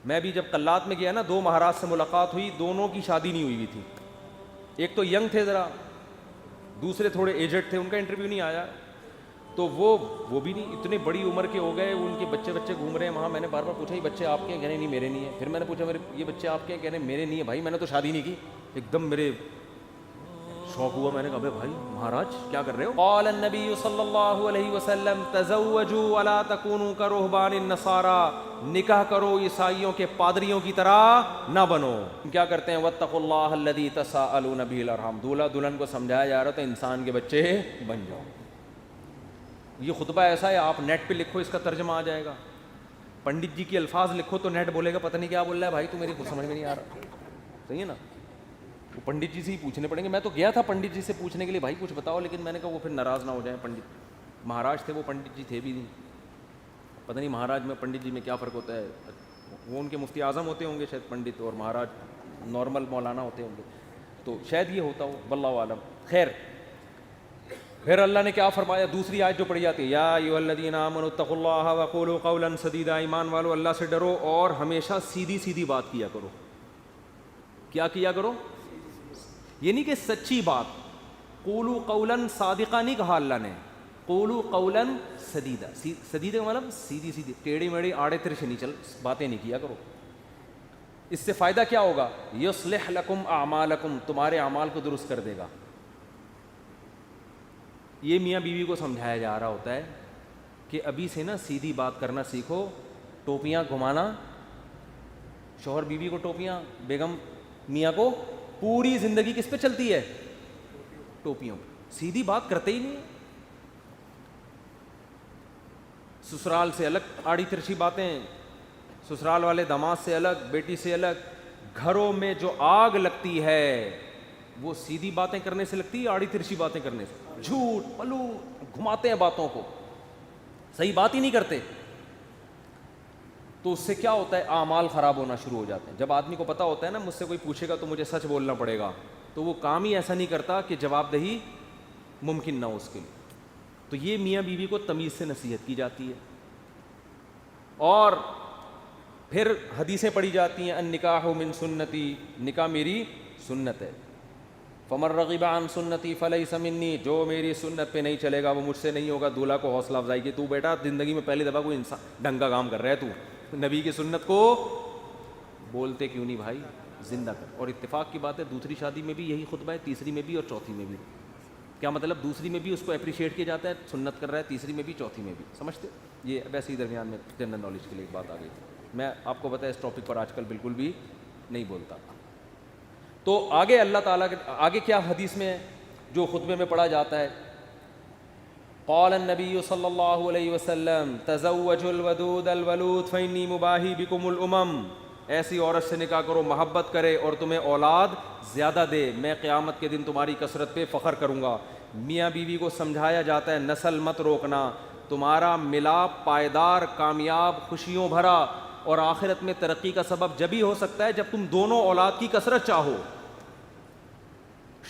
میں بھی جب قلات میں گیا نا، 2 مہاراج سے ملاقات ہوئی، دونوں کی شادی نہیں ہوئی تھی. ایک تو ینگ تھے ذرا، دوسرے تھوڑے ایجڈ تھے، ان کا انٹرویو نہیں آیا. تو وہ بھی نہیں، اتنے بڑی عمر کے ہو گئے، ان کے بچے گھوم رہے ہیں وہاں. میں نے بار بار پوچھا یہ بچے آپ کے ہیں؟ کہنے نہیں میرے نہیں ہیں. پھر میں نے پوچھا یہ بچے آپ کے ہیں؟ کہنے میرے نہیں ہیں. بھائی میں نے تو شادی نہیں کی. ایک دم میرے شوق ہوا. میں نے کہا بھائی مہاراج کیا کر رہے ہو؟ قال النبی صلی اللہ علیہ وسلم تزوجوا ولا تکونوا کرہبان النصارى، نکاح کرو عیسائیوں کے پادریوں کی طرح نہ بنو. کیا کرتے ہیں؟ واتقوا اللہ الذی تساءلون به الارحام. دولہا دلہن کو سمجھایا جا رہا تھا انسان کے بچے بن جاؤ. یہ خطبہ ایسا ہے، آپ نیٹ پہ لکھو اس کا ترجمہ آ جائے گا. پنڈت جی کی الفاظ لکھو تو نیٹ بولے گا پتہ نہیں کیا بول رہا ہے بھائی، تو میری کچھ سمجھ میں نہیں آ رہا. صحیح ہے نا؟ وہ پنڈت جی سے ہی پوچھنے پڑیں گے. میں تو گیا تھا پنڈت جی سے پوچھنے کے لیے بھائی کچھ بتاؤ، لیکن میں نے کہا وہ پھر ناراض نہ ہو جائیں. پنڈت مہاراج تھے وہ، پنڈت جی تھے بھی نہیں. پتہ نہیں مہاراج میں پنڈت جی میں کیا فرق ہوتا ہے. وہ ان کے مفتی اعظم ہوتے ہوں گے شاید پنڈت، اور مہاراج نارمل مولانا ہوتے ہوں گے، تو شاید یہ ہوتا ہو، واللہ عالم. خیر، پھر اللہ نے کیا فرمایا؟ دوسری آیت جو پڑھی جاتی ہے، یا ایھا الذین آمنوا اتقوا اللہ وقولوا قولا سدیدا. ایمان والو اللہ سے ڈرو اور ہمیشہ سیدھی سیدھی بات کیا کرو. کیا کیا کرو؟ یہ نہیں کہ سچی بات. قولوا قولا صادقا نہیں کہا اللہ نے، قولوا قولا سدیدا. سدیدا کا مطلب سیدھی سیدھی، ٹیڑھی میڑھی آڑے ترچھے نہیں چل باتیں نہیں کیا کرو. اس سے فائدہ کیا ہوگا؟ یصلح لکم اعمالکم، تمہارے اعمال کو درست کر دے گا. یہ میاں بیوی کو سمجھایا جا رہا ہوتا ہے کہ ابھی سے نا سیدھی بات کرنا سیکھو. ٹوپیاں گھمانا، شوہر بیوی کو ٹوپیاں، بیگم میاں کو، پوری زندگی کس پہ چلتی ہے؟ ٹوپیوں. سیدھی بات کرتے ہی نہیں. سسرال سے الگ آڑی ترچھی باتیں، سسرال والے داماد سے الگ، بیٹی سے الگ. گھروں میں جو آگ لگتی ہے وہ سیدھی باتیں کرنے سے لگتی ہے، آڑی ترچھی باتیں کرنے سے. جھوٹ پلو گھماتے ہیں باتوں کو، صحیح بات ہی نہیں کرتے. تو اس سے کیا ہوتا ہے؟ اعمال خراب ہونا شروع ہو جاتے ہیں. جب آدمی کو پتہ ہوتا ہے نا مجھ سے کوئی پوچھے گا تو مجھے سچ بولنا پڑے گا، تو وہ کام ہی ایسا نہیں کرتا کہ جواب دہی ممکن نہ ہو اس کے لیے. تو یہ میاں بیوی کو تمیز سے نصیحت کی جاتی ہے. اور پھر حدیثیں پڑھی جاتی ہیں، النکاح من سنتی، نکاح میری سنت ہے. فمن رغب عن سنتی فلیس منی، جو میری سنت پہ نہیں چلے گا وہ مجھ سے نہیں ہوگا. دولہا کو حوصلہ افزائی کی، تو بیٹا زندگی میں پہلی دفعہ کوئی انسان ڈھنگ کا کام کر رہا ہے، تو نبی کی سنت کو بولتے کیوں نہیں بھائی، زندہ کر. اور اتفاق کی بات ہے دوسری شادی میں بھی یہی خطبہ ہے، تیسری میں بھی اور چوتھی میں بھی. کیا مطلب؟ دوسری میں بھی اس کو اپریشیٹ کیا جاتا ہے، سنت کر رہا ہے، تیسری میں بھی چوتھی میں بھی. سمجھتے؟ یہ ویسے ہی درمیان میں جنرل نالج کے لیے ایک بات آ گئی تھی. میں آپ کو پتہ ہے اس ٹاپک پر آج کل بالکل بھی نہیں بولتا. تو آگے اللہ تعالیٰ کے آگے کیا حدیث میں ہے جو خطبے میں پڑھا جاتا ہے؟ قال النبی صلی اللہ علیہ وسلم تزوجوا الودود الولود فإنی مباہی بکم الامم. ایسی عورت سے نکاح کرو محبت کرے اور تمہیں اولاد زیادہ دے، میں قیامت کے دن تمہاری کثرت پہ فخر کروں گا. میاں بیوی کو سمجھایا جاتا ہے نسل مت روکنا، تمہارا ملاپ پائیدار، کامیاب، خوشیوں بھرا اور آخرت میں ترقی کا سبب جبھی ہو سکتا ہے جب تم دونوں اولاد کی کثرت چاہو.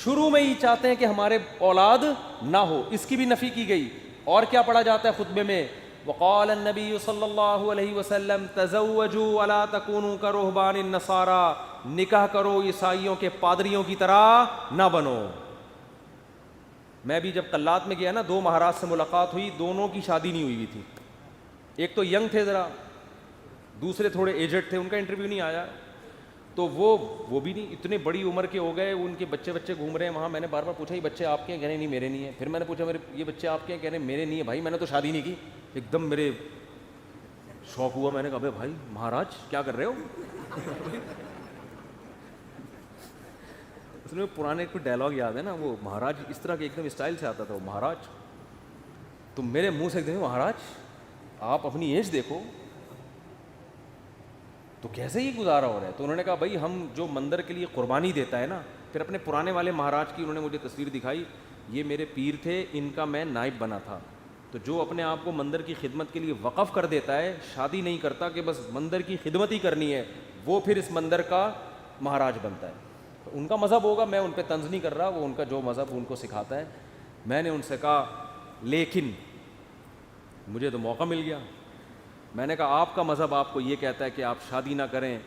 شروع میں ہی چاہتے ہیں کہ ہمارے اولاد نہ ہو، اس کی بھی نفی کی گئی. اور کیا پڑھا جاتا ہے خطبے میں؟ وقال النبی صلی اللہ علیہ وسلم تزوجوا ولا تکونوا کرہبان النصارى، نکاح کرو عیسائیوں کے پادریوں کی طرح نہ بنو. میں بھی جب قلات میں گیا نا، 2 مہاراج سے ملاقات ہوئی، دونوں کی شادی نہیں ہوئی تھی. ایک تو ینگ تھے ذرا، دوسرے تھوڑے ایجڈ تھے، ان کا انٹرویو نہیں آیا. تو وہ بھی نہیں، اتنے بڑی عمر کے ہو گئے، ان کے بچے گھوم رہے ہیں وہاں. میں نے بار بار پوچھا یہ بچے آپ کے ہیں؟ کہنے نہیں میرے نہیں ہیں. پھر میں نے پوچھا یہ بچے آپ کے ہیں؟ کہنے میرے نہیں ہیں. بھائی میں نے تو شادی نہیں کی. ایک دم میرے شوق ہوا. میں نے کہا بھائی مہاراج کیا کر رہے ہو؟ اس میں پرانے کوئی ڈائلاگ یاد ہے نا، وہ مہاراج اس طرح کے ایک دم اسٹائل سے آتا تھا، وہ مہاراج. تو میرے منہ سے ایک دم مہاراج آپ اپنی ایج دیکھو تو کیسے ہی گزارا ہو رہا ہے. تو انہوں نے کہا بھائی ہم جو مندر کے لیے قربانی دیتا ہے نا. پھر اپنے پرانے والے مہاراج کی انہوں نے مجھے تصویر دکھائی، یہ میرے پیر تھے، ان کا میں نائب بنا تھا. تو جو اپنے آپ کو مندر کی خدمت کے لیے وقف کر دیتا ہے، شادی نہیں کرتا کہ بس مندر کی خدمت ہی کرنی ہے، وہ پھر اس مندر کا مہاراج بنتا ہے. تو ان کا مذہب ہوگا، میں ان پہ طنز نہیں کر رہا، وہ ان کا جو مذہب ان کو سکھاتا ہے. میں نے ان سے کہا لیکن مجھے تو موقع مل گیا. میں نے کہا آپ کا مذہب آپ کو یہ کہتا ہے کہ آپ شادی نہ کریں,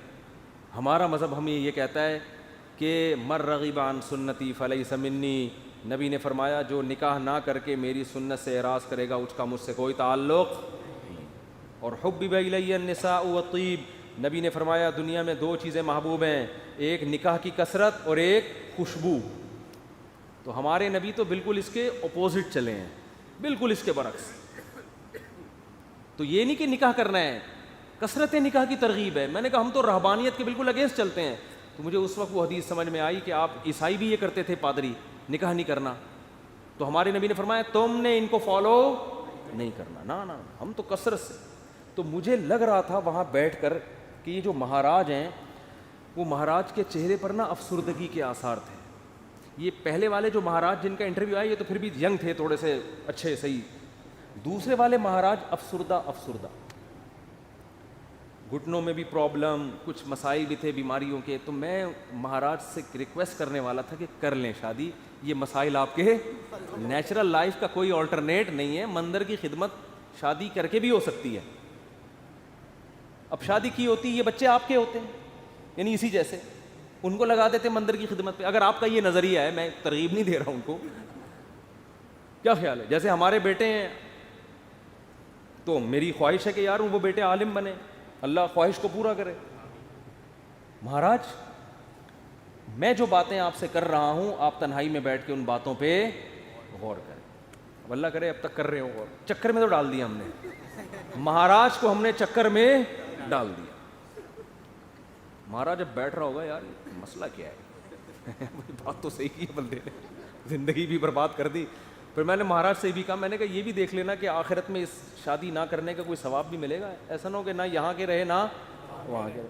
ہمارا مذہب ہمیں یہ کہتا ہے کہ مر رغب عن سنتی فلیس منی. نبی نے فرمایا جو نکاح نہ کر کے میری سنت سے اعراض کرے گا اس کا مجھ سے کوئی تعلق نہیں. اور حبب الی النساء والطیب, نبی نے فرمایا دنیا میں دو چیزیں محبوب ہیں, ایک نکاح کی کثرت اور ایک خوشبو. تو ہمارے نبی تو بالکل اس کے اپوزٹ چلے ہیں, بالکل اس کے برعکس. تو یہ نہیں کہ نکاح کرنا ہے, کثرت نکاح کی ترغیب ہے. میں نے کہا ہم تو رہبانیت کے بالکل اگینسٹ چلتے ہیں. تو مجھے اس وقت وہ حدیث سمجھ میں آئی کہ آپ عیسائی بھی یہ کرتے تھے, پادری, نکاح نہیں کرنا. تو ہمارے نبی نے فرمایا تم نے ان کو فالو نہیں کرنا, نا ہم تو کثرت سے. تو مجھے لگ رہا تھا وہاں بیٹھ کر کہ یہ جو مہاراج ہیں وہ مہاراج کے چہرے پر نا افسردگی کے آثار تھے. یہ پہلے والے جو مہاراج جن کا انٹرویو آیا یہ تو پھر بھی ینگ تھے, تھوڑے سے اچھے صحیح. دوسرے والے مہاراج افسردہ, گھٹنوں میں بھی پرابلم, کچھ مسائل بھی تھے بیماریوں کے. تو میں مہاراج سے ریکویسٹ کرنے والا تھا کہ کر لیں شادی, یہ مسائل آپ کے نیچرل لائف کا کوئی آلٹرنیٹ نہیں ہے. مندر کی خدمت شادی کر کے بھی ہو سکتی ہے. اب شادی کی ہوتی یہ بچے آپ کے ہوتے ہیں, یعنی اسی جیسے ان کو لگا دیتے مندر کی خدمت پہ. اگر آپ کا یہ نظریہ ہے, میں ترغیب نہیں دے رہا ہوں ان کو, کیا خیال ہے؟ جیسے ہمارے بیٹے ہیں تو میری خواہش ہے کہ یار وہ بیٹے عالم بنے, اللہ خواہش کو پورا کرے. مہاراج میں جو باتیں آپ سے کر رہا ہوں آپ تنہائی میں بیٹھ کے ان باتوں پہ غور کریں. اب اللہ کرے اب تک کر رہے ہو غور. چکر میں تو ڈال دیا ہم نے, مہاراج کو ہم نے چکر میں ڈال دیا. مہاراج اب بیٹھ رہا ہوگا یار مسئلہ کیا ہے, بات تو صحیح کی ہے بندے نے, زندگی بھی برباد کر دی. پھر میں نے مہاراج سے بھی کہا, میں نے کہا یہ بھی دیکھ لینا کہ آخرت میں اس شادی نہ کرنے کا کوئی ثواب بھی ملے گا. ایسا نہ ہو کہ نہ یہاں کے رہے نہ وہاں کے رہے.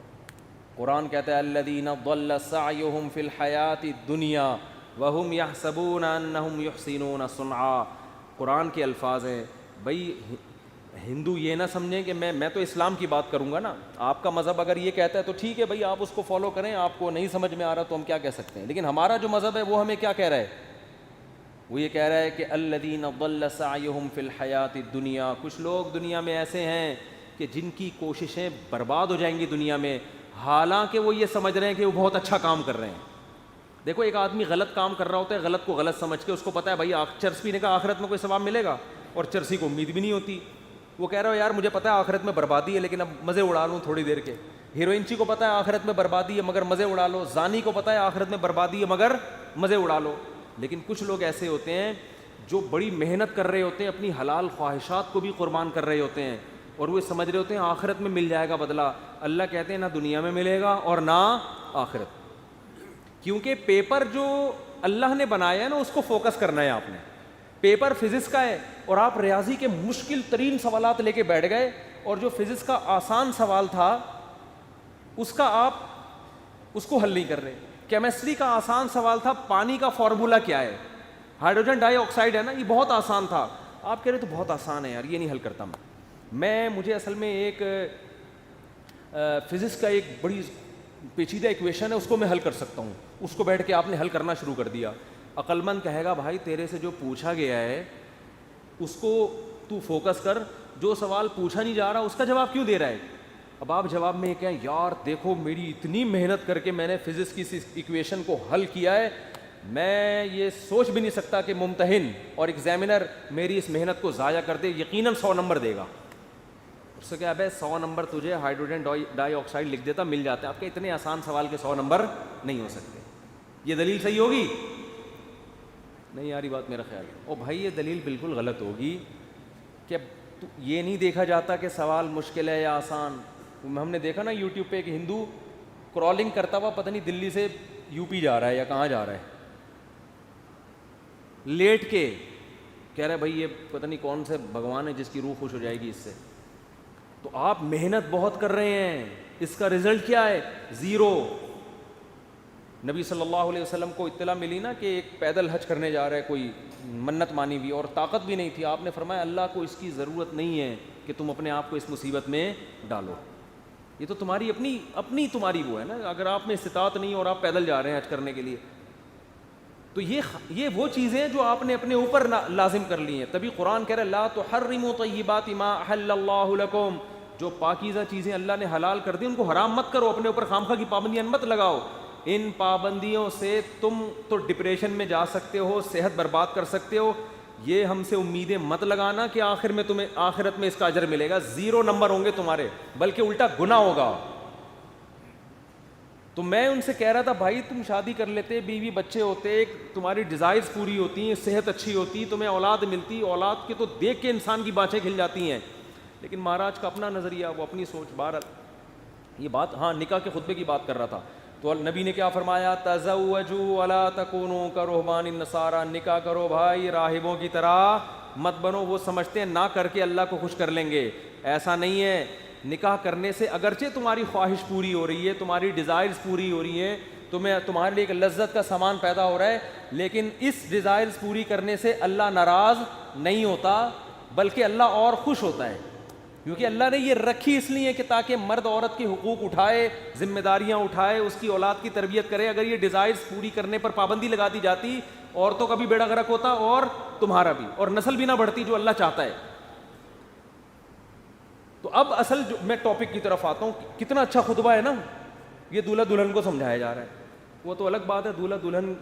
قرآن کہتا ہے الذین ضل سعیہم فی الحیاۃ الدنیا وہم یحسبون انہم یحسنون صنعا. قرآن کے الفاظ ہیں. بھائی ہندو یہ نہ سمجھیں کہ میں تو اسلام کی بات کروں گا نا, آپ کا مذہب اگر یہ کہتا ہے تو ٹھیک ہے بھائی آپ اس کو فالو کریں, آپ کو نہیں سمجھ میں آ رہا تو ہم کیا کہہ سکتے ہیں. لیکن ہمارا جو مذہب ہے وہ ہمیں کیا کہہ رہا ہے, وہ یہ کہہ رہا ہے کہ الذین ضل سعیہم فی الحیاۃ الدنیا. کچھ لوگ دنیا میں ایسے ہیں کہ جن کی کوششیں برباد ہو جائیں گی دنیا میں, حالانکہ وہ یہ سمجھ رہے ہیں کہ وہ بہت اچھا کام کر رہے ہیں. دیکھو ایک آدمی غلط کام کر رہا ہوتا ہے, غلط کو غلط سمجھ کے, اس کو پتہ ہے بھائی چرس پینے کا آخرت میں کوئی ثواب ملے گا, اور چرسی کو امید بھی نہیں ہوتی. وہ کہہ رہا ہو یار مجھے پتہ ہے آخرت میں بربادی ہے لیکن اب مزے اڑا لوں تھوڑی دیر کے. ہیروئنچی کو پتہ ہے آخرت میں بربادی ہے مگر مزے اڑا لو. زانی کو پتہ ہے آخرت میں بربادی ہے مگر مزے اڑا لو. لیکن کچھ لوگ ایسے ہوتے ہیں جو بڑی محنت کر رہے ہوتے ہیں, اپنی حلال خواہشات کو بھی قربان کر رہے ہوتے ہیں, اور وہ سمجھ رہے ہوتے ہیں آخرت میں مل جائے گا بدلہ. اللہ کہتے ہیں نہ دنیا میں ملے گا اور نہ آخرت. کیونکہ پیپر جو اللہ نے بنایا ہے نا اس کو فوکس کرنا ہے آپ نے. پیپر فزکس کا ہے اور آپ ریاضی کے مشکل ترین سوالات لے کے بیٹھ گئے, اور جو فزکس کا آسان سوال تھا اس کا آپ اس کو حل نہیں کر رہے. کیمسٹری کا آسان سوال تھا پانی کا فارمولا کیا ہے, ہائیڈروجن ڈائی آکسائڈ ہے نا, یہ بہت آسان تھا. آپ کہہ رہے تو بہت آسان ہے یار, یہ نہیں حل کرتا میں. مجھے اصل میں ایک فزکس کا ایک بڑی پیچیدہ ایکویشن ہے, اس کو میں حل کر سکتا ہوں. اس کو بیٹھ کے آپ نے حل کرنا شروع کر دیا. عقل مند کہے گا بھائی تیرے سے جو پوچھا گیا ہے اس کو تو فوکس کر, جو سوال پوچھا نہیں جا رہا اس کا جواب کیوں دے رہا ہے. اب آپ جواب میں یہ کہیں یار دیکھو میری اتنی محنت کر کے میں نے فزکس کی اس ایکویشن کو حل کیا ہے, میں یہ سوچ بھی نہیں سکتا کہ ممتحن اور ایگزامینر میری اس محنت کو ضائع کر دے, یقیناً 100 نمبر دے گا. اس سے کیا ہے 100 نمبر تجھے ہائیڈروجن ڈائی آکسائڈ لکھ دیتا مل جاتا ہے. آپ کے اتنے آسان سوال کے 100 نمبر نہیں ہو سکتے. یہ دلیل صحیح ہوگی نہیں یاری بات میرا خیال ہے. او بھائی یہ دلیل بالکل غلط ہوگی کہ یہ نہیں دیکھا جاتا کہ سوال مشکل ہے یا آسان. ہم نے دیکھا نا یوٹیوب پہ ایک ہندو کرالنگ کرتا ہوا پتہ نہیں دلی سے یو پی جا رہا ہے یا کہاں جا رہا ہے, لیٹ کے کہہ رہا ہے بھائی یہ پتہ نہیں کون سے بھگوان ہے جس کی روح خوش ہو جائے گی اس سے. تو آپ محنت بہت کر رہے ہیں, اس کا رزلٹ کیا ہے؟ 0. نبی صلی اللہ علیہ وسلم کو اطلاع ملی نا کہ ایک پیدل حج کرنے جا رہا ہے کوئی, منت مانی بھی اور طاقت بھی نہیں تھی. آپ نے فرمایا اللہ کو اس کی ضرورت نہیں ہے کہ تم اپنے آپ کو اس مصیبت میں ڈالو, یہ تو تمہاری اپنی تمہاری وہ ہے نا. اگر آپ میں استطاعت نہیں اور آپ پیدل جا رہے ہیں حج کرنے کے لیے تو یہ وہ چیزیں جو آپ نے اپنے اوپر لازم کر لی ہیں. تبھی قرآن کہہ رہا ہے لا تحرموا طیبات ما احل اللہ لکم, جو پاکیزہ چیزیں اللہ نے حلال کر دی ان کو حرام مت کرو, اپنے اوپر خامخواہ کی پابندیاں مت لگاؤ. ان پابندیوں سے تم تو ڈپریشن میں جا سکتے ہو, صحت برباد کر سکتے ہو. یہ ہم سے امیدیں مت لگانا کہ آخر میں تمہیں آخرت میں اس کا اجر ملے گا. 0 نمبر ہوں گے تمہارے, بلکہ الٹا گناہ ہوگا. تو میں ان سے کہہ رہا تھا بھائی تم شادی کر لیتے, بیوی بچے ہوتے, تمہاری ڈیزائرز پوری ہوتی ہیں, صحت اچھی ہوتی, تمہیں اولاد ملتی, اولاد کے تو دیکھ کے انسان کی بانچیں کھل جاتی ہیں. لیکن مہاراج کا اپنا نظریہ, وہ اپنی سوچ. بہر یہ بات, ہاں نکاح کے خطبے کی بات کر رہا تھا. تو نبی نے کیا فرمایا, تزوجوا ولا تکونوا کرہبان النصارى, نکاح کرو بھائی راہبوں کی طرح مت بنو. وہ سمجھتے ہیں نہ کر کے اللہ کو خوش کر لیں گے, ایسا نہیں ہے. نکاح کرنے سے اگرچہ تمہاری خواہش پوری ہو رہی ہے, تمہاری ڈیزائرز پوری ہو رہی ہیں, تمہارے لیے ایک لذت کا سامان پیدا ہو رہا ہے, لیکن اس ڈیزائرز پوری کرنے سے اللہ ناراض نہیں ہوتا, بلکہ اللہ اور خوش ہوتا ہے. کیونکہ اللہ نے یہ رکھی اس لیے کہ تاکہ مرد عورت کے حقوق اٹھائے, ذمہ داریاں اٹھائے, اس کی اولاد کی تربیت کرے. اگر یہ ڈیزائرز پوری کرنے پر پابندی لگا دی جاتی, عورتوں کا بھی بیڑا غرق ہوتا اور تمہارا بھی, اور نسل بھی نہ بڑھتی جو اللہ چاہتا ہے. تو اب اصل جو میں ٹاپک کی طرف آتا ہوں, کتنا اچھا خطبہ ہے نا, یہ دولہا دلہن کو سمجھایا جا رہا ہے. وہ تو الگ بات ہے, دولہا دلہن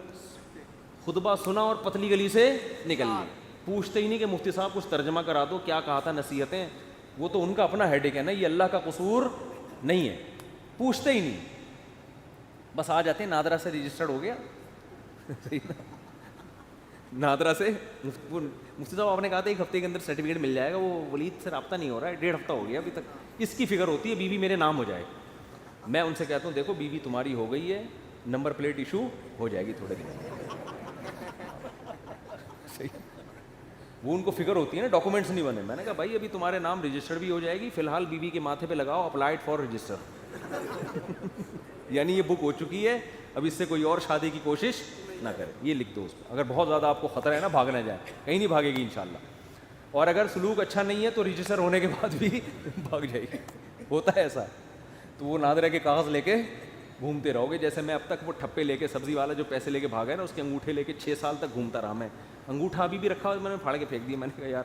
خطبہ سنا اور پتلی گلی سے نکل لی, پوچھتے ہی نہیں کہ مفتی صاحب کچھ ترجمہ کرا دو, کیا کہا تھا نصیحتیں. وہ تو ان کا اپنا ہیڈک ہے نا, یہ اللہ کا قصور نہیں ہے, پوچھتے ہی نہیں, بس آ جاتے ہیں نادرا سے رجسٹرڈ ہو گیا. نادرا سے مفتی صاحب آپ نے کہا تھا 1 ہفتے کے اندر سرٹیفکیٹ مل جائے گا, وہ ولید سے رابطہ نہیں ہو رہا ہے, 1.5 ہفتہ ہو گیا ابھی تک. اس کی فکر ہوتی ہے بیوی میرے نام ہو جائے. میں ان سے کہتا ہوں دیکھو بیوی تمہاری ہو گئی ہے, نمبر پلیٹ ایشو ہو جائے گی تھوڑے دن. وہ ان کو فکر ہوتی ہے نا, ڈاکومنٹس نہیں بنے. میں نے کہا بھائی ابھی تمہارے نام رجسٹرڈ بھی ہو جائے گی, فی الحال بیوی کے ماتھے پہ لگاؤ اپلائڈ فار رجسٹر. یعنی یہ بک ہو چکی ہے, اب اس سے کوئی اور شادی کی کوشش نہ کرے. یہ لکھ دو اس پہ, اگر بہت زیادہ آپ کو خطرہ ہے نا بھاگ نہ جائے, کہیں نہیں بھاگے گی انشاءاللہ. اور اگر سلوک اچھا نہیں ہے تو رجسٹر ہونے کے بعد بھی بھاگ جائے گی, ہوتا ہے ایسا. تو وہ نادرہ کے کاغذ لے کے گھومتے رہو گے, جیسے میں اب تک وہ ٹھپے لے کے, سبزی والا جو پیسے لے کے بھاگا ہے نا, اس کے انگوٹھے لے کے 6 سال تک گھومتا رہا میں. انگوٹھا ابھی بھی رکھا ہوا, میں نے پھاڑ کے پھینک دیا. میں نے کہا یار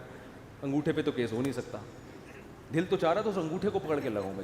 انگوٹھے پہ تو کیس ہو نہیں سکتا, دل تو چاہ رہا تو اس انگوٹھے کو پکڑ کے لگاؤں میں.